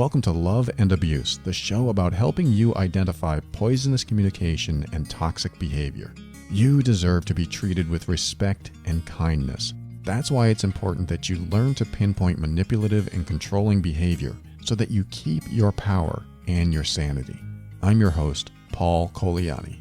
Welcome to Love and Abuse, the show about helping you identify poisonous communication and toxic behavior. You deserve to be treated with respect and kindness. That's why it's important that you learn to pinpoint manipulative and controlling behavior so that you keep your power and your sanity. I'm your host, Paul Coliani.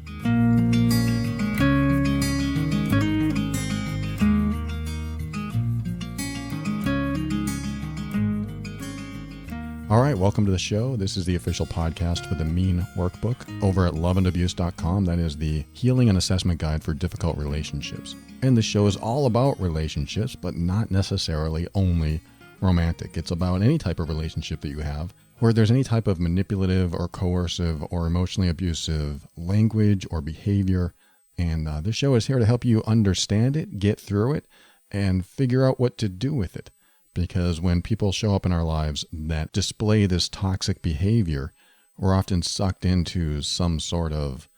All right, welcome to the show. This is the official podcast for the Mean Workbook over at loveandabuse.com. That is the healing and assessment guide for difficult relationships. And the show is all about relationships, but not necessarily only romantic. It's about any type of relationship that you have where there's any type of manipulative or coercive or emotionally abusive language or behavior. And this show is here to help you understand it, get through it, and figure out what to do with it. Because when people show up in our lives that display this toxic behavior, we're often sucked into some sort of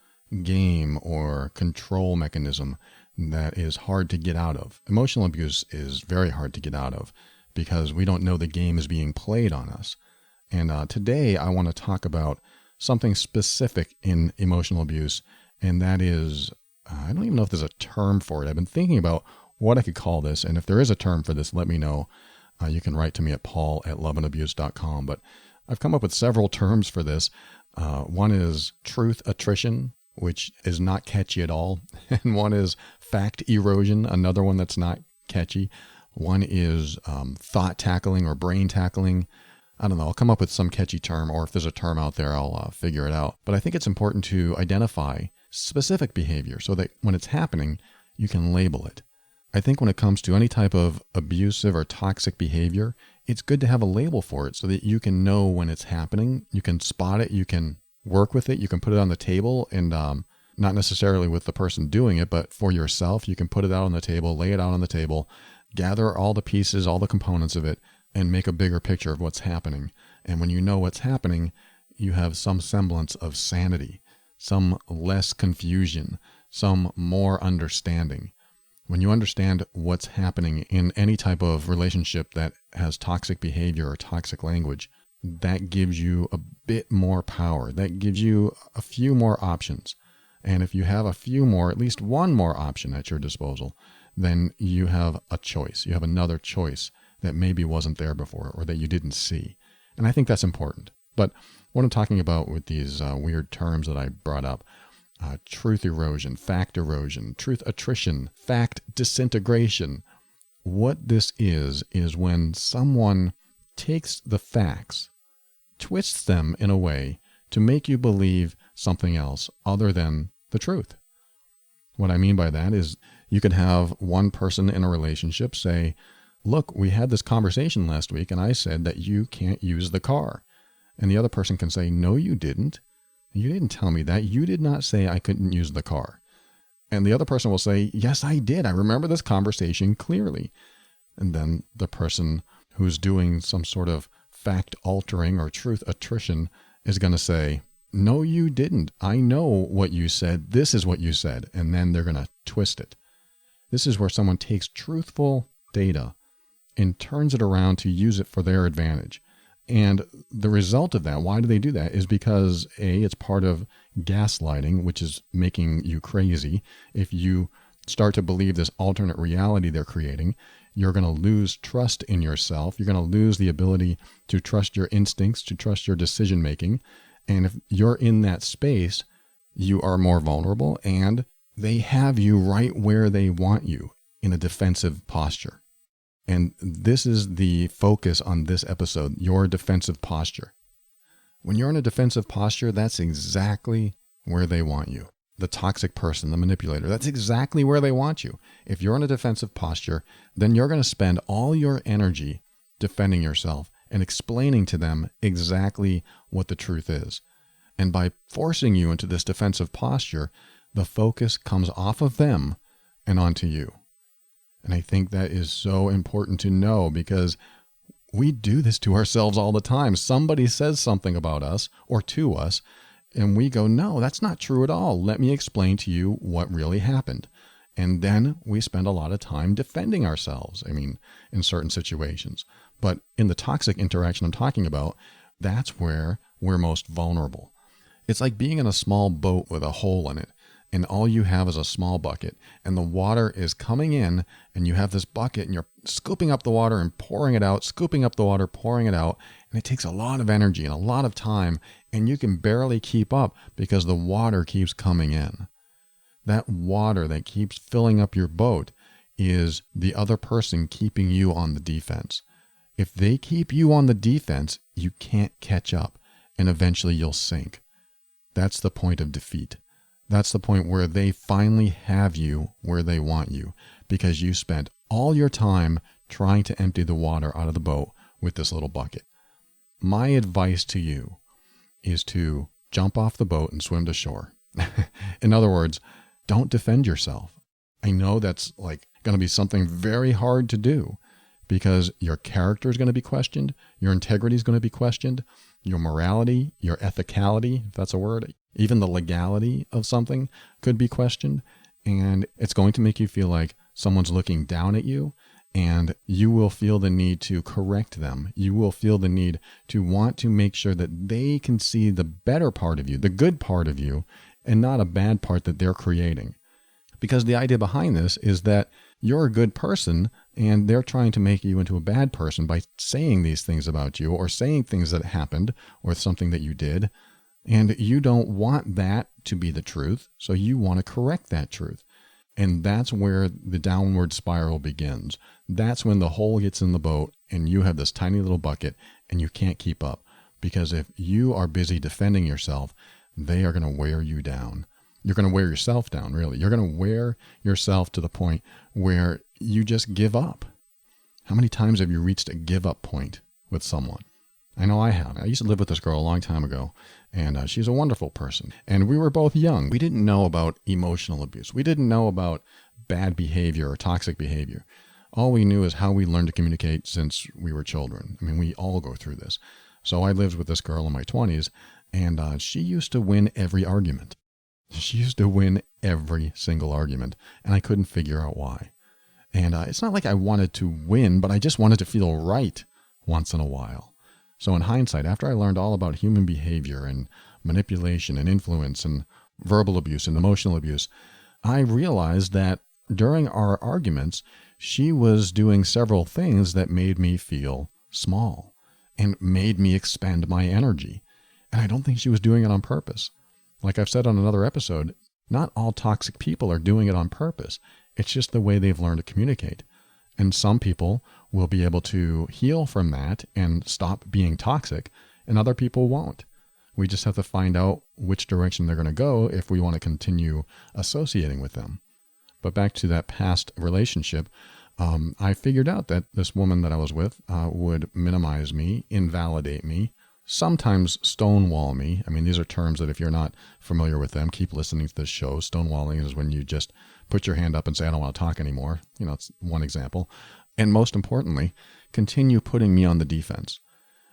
game or control mechanism that is hard to get out of. Emotional abuse is very hard to get out of because we don't know the game is being played on us. And today I want to talk about something specific in emotional abuse, and that is, I don't even know if there's a term for it. I've been thinking about what I could call this, and if there is a term for this, let me know. You can write to me at paul@loveandabuse.com, but I've come up with several terms for this. One is truth attrition, which is not catchy at all. And one is fact erosion, another one that's not catchy. One is thought tackling or brain tackling. I don't know. I'll come up with some catchy term, or if there's a term out there, I'll figure it out. But I think it's important to identify specific behavior so that when it's happening, you can label it. I think when it comes to any type of abusive or toxic behavior, it's good to have a label for it so that you can know when it's happening. You can spot it, you can work with it, you can put it on the table, and not necessarily with the person doing it, but for yourself, you can put it out on the table, lay it out on the table, gather all the pieces, all the components of it, and make a bigger picture of what's happening. And when you know what's happening, you have some semblance of sanity, some less confusion, some more understanding. When you understand what's happening in any type of relationship that has toxic behavior or toxic language, that gives you a bit more power. That gives you a few more options. And if you have a few more, at least one more option at your disposal, then you have a choice. You have another choice that maybe wasn't there before or that you didn't see. And I think that's important. But what I'm talking about with these weird terms that I brought up, truth erosion, fact erosion, truth attrition, fact disintegration. What this is when someone takes the facts, twists them in a way to make you believe something else other than the truth. What I mean by that is you could have one person in a relationship say, look, we had this conversation last week and I said that you can't use the car. And the other person can say, no, you didn't. You didn't tell me that. You did not say I couldn't use the car. And the other person will say, yes, I did. I remember this conversation clearly. And then the person who's doing some sort of fact altering or truth attrition is going to say, no, you didn't. I know what you said. This is what you said. And then they're going to twist it. This is where someone takes truthful data and turns it around to use it for their advantage. And the result of that, why do they do that, is because A, it's part of gaslighting, which is making you crazy. If you start to believe this alternate reality they're creating, you're going to lose trust in yourself. You're going to lose the ability to trust your instincts, to trust your decision making. And if you're in that space, you are more vulnerable and they have you right where they want you in a defensive posture. And this is the focus on this episode, your defensive posture. When you're in a defensive posture, that's exactly where they want you. The toxic person, the manipulator, that's exactly where they want you. If you're in a defensive posture, then you're going to spend all your energy defending yourself and explaining to them exactly what the truth is. And by forcing you into this defensive posture, the focus comes off of them and onto you. And I think that is so important to know because we do this to ourselves all the time. Somebody says something about us or to us, and we go, no, that's not true at all. Let me explain to you what really happened. And then we spend a lot of time defending ourselves, in certain situations. But in the toxic interaction I'm talking about, That's where we're most vulnerable. It's like being in a small boat with a hole in it, and all you have is a small bucket, and the water is coming in, and you have this bucket, and you're scooping up the water and pouring it out, scooping up the water, pouring it out, and it takes a lot of energy and a lot of time, and you can barely keep up because the water keeps coming in. That water that keeps filling up your boat is the other person keeping you on the defense. If they keep you on the defense, you can't catch up, and eventually you'll sink. That's the point of defeat. That's the point where they finally have you where they want you, because you spent all your time trying to empty the water out of the boat with this little bucket. My advice to you is to jump off the boat and swim to shore. In other words, don't defend yourself. I know that's like going to be something very hard to do, because your character is going to be questioned, your integrity is going to be questioned, your morality, your ethicality, if that's a word, even the legality of something could be questioned. And it's going to make you feel like someone's looking down at you, and you will feel the need to correct them. You will feel the need to want to make sure that they can see the better part of you, the good part of you, and not a bad part that they're creating. Because the idea behind this is that you're a good person, and they're trying to make you into a bad person by saying these things about you, or saying things that happened, or something that you did. And you don't want that to be the truth, so you want to correct that truth. And that's where the downward spiral begins. That's when the hole gets in the boat, and you have this tiny little bucket, and you can't keep up. Because if you are busy defending yourself, they are going to wear you down. You're going to wear yourself down, really. You're going to wear yourself to the point where you just give up. How many times have you reached a give up point with someone? I know I have. I used to live with this girl a long time ago, and she's a wonderful person. And we were both young. We didn't know about emotional abuse. We didn't know about bad behavior or toxic behavior. All we knew is how we learned to communicate since we were children. I mean, we all go through this. So I lived with this girl in my 20s, and she used to win every argument. She used to win every single argument, and I couldn't figure out why. And it's not like I wanted to win, but I just wanted to feel right once in a while. So in hindsight, after I learned all about human behavior and manipulation and influence and verbal abuse and emotional abuse, I realized that during our arguments, she was doing several things that made me feel small and made me expend my energy. And I don't think she was doing it on purpose. Like I've said on another episode, not all toxic people are doing it on purpose. It's just the way they've learned to communicate. And some people will be able to heal from that and stop being toxic, and other people won't. We just have to find out which direction they're going to go if we want to continue associating with them. But back to that past relationship, I figured out that this woman that I was with would minimize me, invalidate me, sometimes stonewall me. I mean, these are terms that if you're not familiar with them, keep listening to this show. Stonewalling is when you just put your hand up and say, I don't want to talk anymore. You know, it's one example. And most importantly, continue putting me on the defense.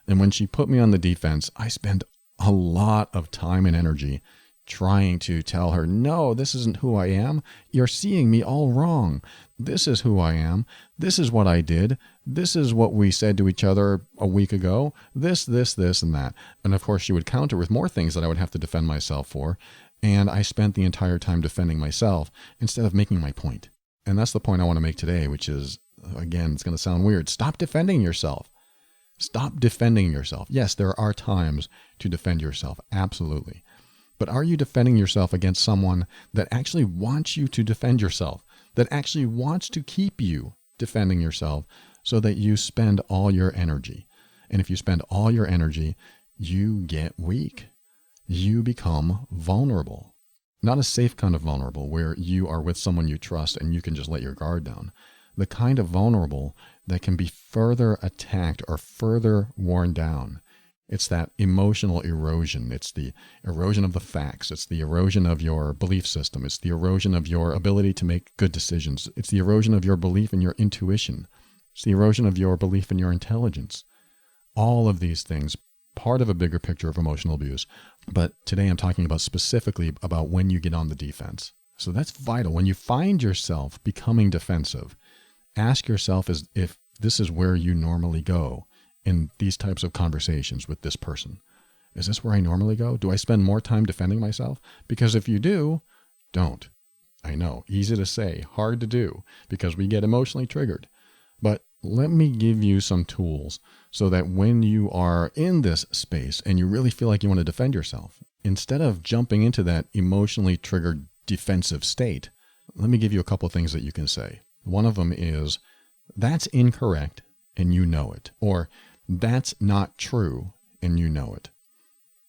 And when she put me on the defense, I spent a lot of time and energy trying to tell her, no, this isn't who I am. You're seeing me all wrong. This is who I am. This is what I did. This is what we said to each other a week ago. This, and that. And of course, she would counter with more things that I would have to defend myself for. And I spent the entire time defending myself instead of making my point. And that's the point I want to make today, which is, again, it's going to sound weird. Stop defending yourself. Stop defending yourself. Yes, there are times to defend yourself. Absolutely. But are you defending yourself against someone that actually wants you to defend yourself, that actually wants to keep you defending yourself so that you spend all your energy? And if you spend all your energy, you get weak. You become vulnerable. Not a safe kind of vulnerable where you are with someone you trust and you can just let your guard down. The kind of vulnerable that can be further attacked or further worn down. It's that emotional erosion. It's the erosion of the facts. It's the erosion of your belief system. It's the erosion of your ability to make good decisions. It's the erosion of your belief in your intuition. It's the erosion of your belief in your intelligence. All of these things, part of a bigger picture of emotional abuse. But today I'm talking about specifically about when you get on the defense. So that's vital. When you find yourself becoming defensive, ask yourself if this is where you normally go. in these types of conversations with this person? Is this where I normally go? Do I spend more time defending myself? Because if you do, don't. I know, easy to say, hard to do, because we get emotionally triggered. But let me give you some tools so that when you are in this space and you really feel like you want to defend yourself, instead of jumping into that emotionally triggered defensive state, let me give you a couple of things that you can say. One of them is, that's incorrect and you know it. Or, that's not true and you know it.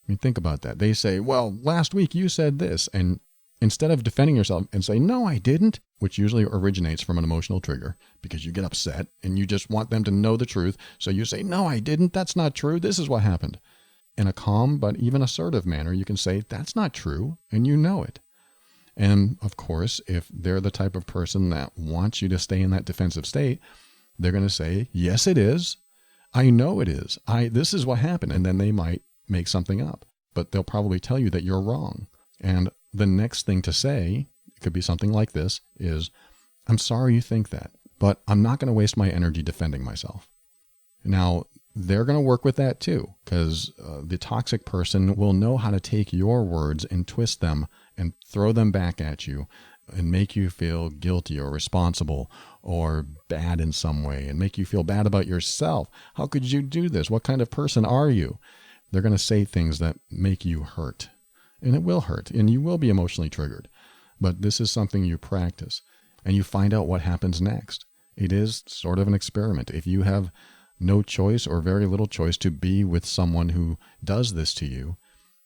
I mean, think about that. They say, well, last week you said this. And instead of defending yourself and say, no, I didn't, which usually originates from an emotional trigger because you get upset and you just want them to know the truth. So you say, no, I didn't. That's not true. This is what happened. In a calm but even assertive manner, you can say, that's not true, and you know it. And of course, if they're the type of person that wants you to stay in that defensive state, they're going to say, yes, it is. I know it is. This is what happened. And then they might make something up, but they'll probably tell you that you're wrong. And the next thing to say, it could be something like this, is, I'm sorry you think that, but I'm not going to waste my energy defending myself. Now, they're going to work with that too, because the toxic person will know how to take your words and twist them and throw them back at you and make you feel guilty or responsible or bad in some way and make you feel bad about yourself. How could you do this? What kind of person are you? They're going to say things that make you hurt. And it will hurt, and you will be emotionally triggered. But this is something you practice, and you find out what happens next. It is sort of an experiment. If you have no choice or very little choice to be with someone who does this to you,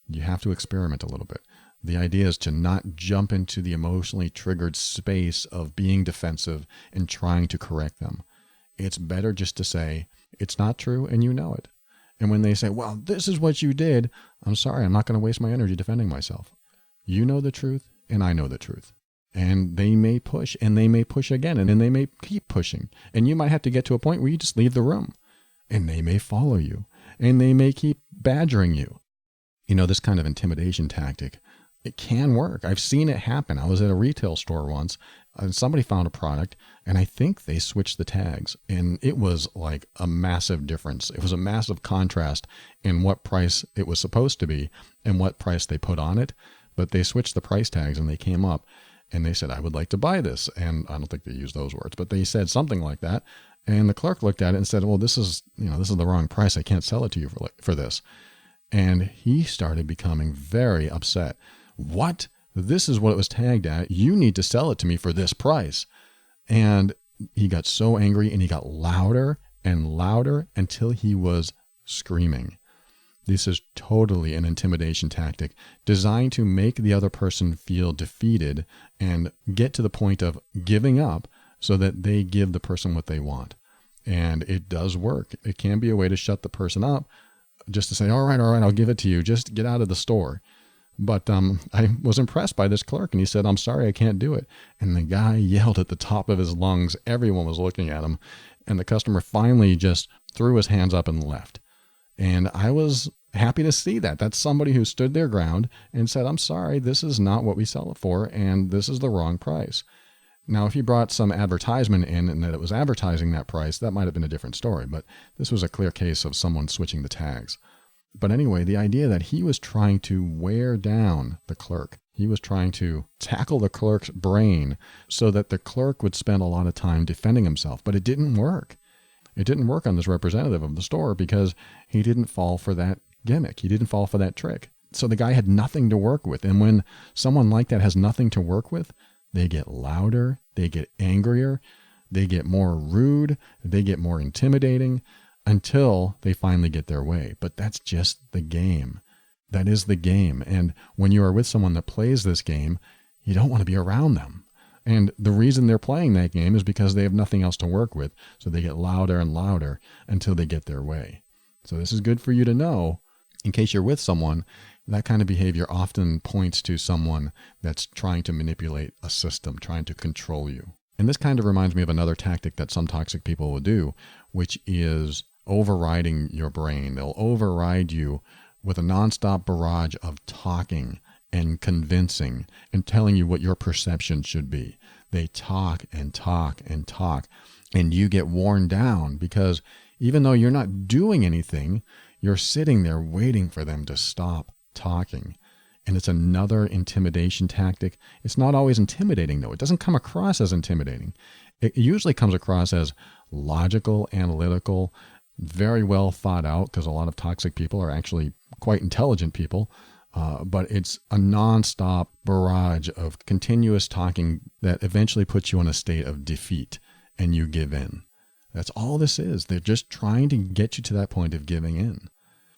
you have to experiment a little bit. The idea is to not jump into the emotionally triggered space of being defensive and trying to correct them. It's better just to say, it's not true, and you know it. And when they say, well, this is what you did, I'm sorry, I'm not going to waste my energy defending myself. You know the truth, and I know the truth. And they may push, and they may push again, and then they may keep pushing. And you might have to get to a point where you just leave the room. And they may follow you, and they may keep badgering you. You know, this kind of intimidation tactic, it can work. I've seen it happen. I was at a retail store once, and somebody found a product, and I think they switched the tags, and it was like a massive difference. It was a massive contrast in what price it was supposed to be and what price they put on it. But they switched the price tags, and they came up, and they said, I would like to buy this. And I don't think they used those words, but they said something like that. And the clerk looked at it and said, well, this is the wrong price. I can't sell it to you for this. And he started becoming very upset. What? This is what it was tagged at. You need to sell it to me for this price. And he got so angry, and he got louder and louder until he was screaming. This is totally an intimidation tactic designed to make the other person feel defeated and get to the point of giving up so that they give the person what they want. And it does work. It can be a way to shut the person up, just to say, all right, I'll give it to you. Just get out of the store. But I was impressed by this clerk, and he said, I'm sorry, I can't do it. And the guy yelled at the top of his lungs. Everyone was looking at him. And the customer finally just threw his hands up and left. And I was happy to see that. That's somebody who stood their ground and said, I'm sorry, this is not what we sell it for, and this is the wrong price. Now, if he brought some advertisement in and that it was advertising that price, that might have been a different story. But this was a clear case of someone switching the tags. But anyway, the idea that he was trying to wear down the clerk, he was trying to tackle the clerk's brain so that the clerk would spend a lot of time defending himself. But it didn't work. It didn't work on this representative of the store because he didn't fall for that gimmick. He didn't fall for that trick. So the guy had nothing to work with. And when someone like that has nothing to work with, they get louder, they get angrier, they get more rude, they get more intimidating, until they finally get their way. But that's just the game. That is the game. And when you are with someone that plays this game, you don't want to be around them. And the reason they're playing that game is because they have nothing else to work with. So they get louder and louder until they get their way. So this is good for you to know in case you're with someone. That kind of behavior often points to someone that's trying to manipulate a system, trying to control you. And this kind of reminds me of another tactic that some toxic people will do, which is overriding your brain. They'll override you with a nonstop barrage of talking and convincing and telling you what your perception should be. They talk and talk and talk, and you get worn down because Even though you're not doing anything, you're sitting there waiting for them to stop talking. And it's another intimidation tactic. It's not always intimidating, though. It doesn't come across as intimidating. It usually comes across as logical, analytical, very well thought out, because a lot of toxic people are actually quite intelligent people. But it's a nonstop barrage of continuous talking that eventually puts you in a state of defeat and you give in. That's all this is. They're just trying to get you to that point of giving in.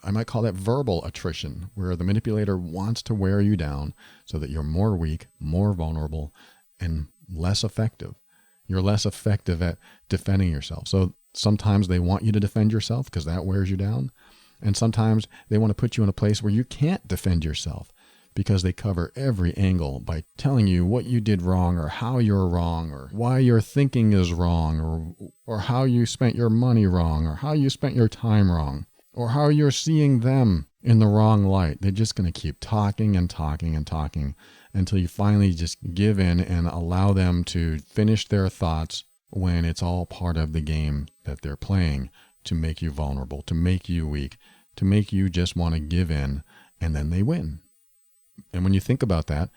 I might call that verbal attrition, where the manipulator wants to wear you down so that you're more weak, more vulnerable, and less effective. You're less effective at defending yourself. So sometimes they want you to defend yourself because that wears you down. And sometimes they want to put you in a place where you can't defend yourself because they cover every angle by telling you what you did wrong or how you're wrong or why your thinking is wrong or how you spent your money wrong or how you spent your time wrong, or how you're seeing them in the wrong light. They're just going to keep talking and talking and talking until you finally just give in and allow them to finish their thoughts when it's all part of the game that they're playing to make you vulnerable, to make you weak, to make you just want to give in, and then they win. And when you think about that,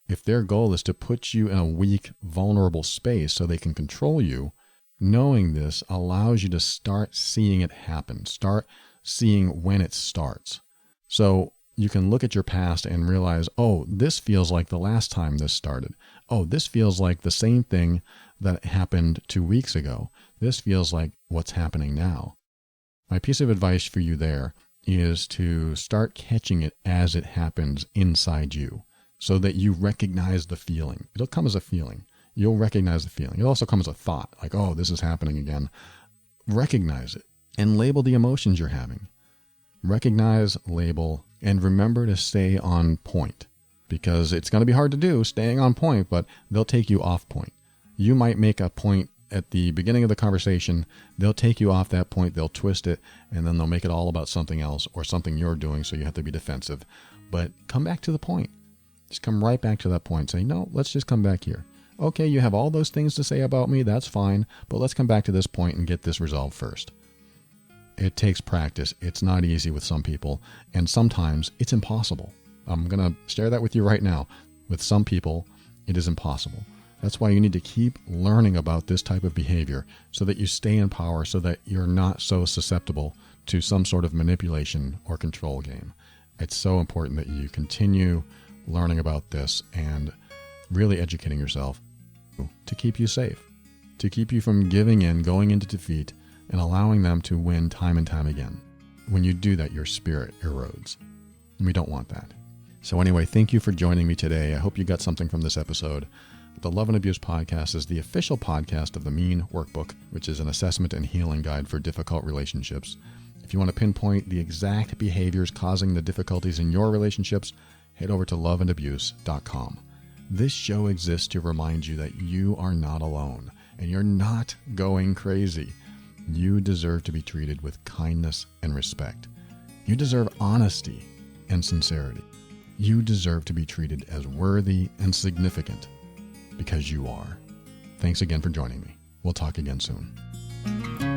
if their goal is to put you in a weak, vulnerable space so they can control you, knowing this allows you to start seeing it happen, start seeing when it starts. So you can look at your past and realize, oh, this feels like the last time this started. Oh, this feels like the same thing that happened 2 weeks ago. This feels like what's happening now. My piece of advice for you there is to start catching it as it happens inside you so that you recognize the feeling. It'll come as a feeling. You'll recognize the feeling. It'll also come as a thought, like, oh, this is happening again. Recognize it and label the emotions you're having. Recognize, label, and remember to stay on point, because it's going to be hard to do staying on point, but they'll take you off point. You might make a point at the beginning of the conversation. They'll take you off that point, they'll twist it, and then they'll make it all about something else or something you're doing, so you have to be defensive. But come back to the point. Just come right back to that point. Say, no, let's just come back here. Okay, you have all those things to say about me, that's fine, but let's come back to this point and get this resolved first. It takes practice. It's not easy with some people, and sometimes it's impossible. I'm going to share that with you right now. With some people, it is impossible. That's why you need to keep learning about this type of behavior so that you stay in power, so that you're not so susceptible to some sort of manipulation or control game. It's so important that you continue learning about this and really educating yourself to keep you safe, to keep you from giving in, going into defeat, and allowing them to win time and time again. When you do that, your spirit erodes. And we don't want that. So anyway, thank you for joining me today. I hope you got something from this episode. The Love and Abuse Podcast is the official podcast of the Mean Workbook, which is an assessment and healing guide for difficult relationships. If you want to pinpoint the exact behaviors causing the difficulties in your relationships, head over to loveandabuse.com. This show exists to remind you that you are not alone and you're not going crazy. You deserve to be treated with kindness and respect. You deserve honesty and sincerity. You deserve to be treated as worthy and significant because you are. Thanks again for joining me. We'll talk again soon.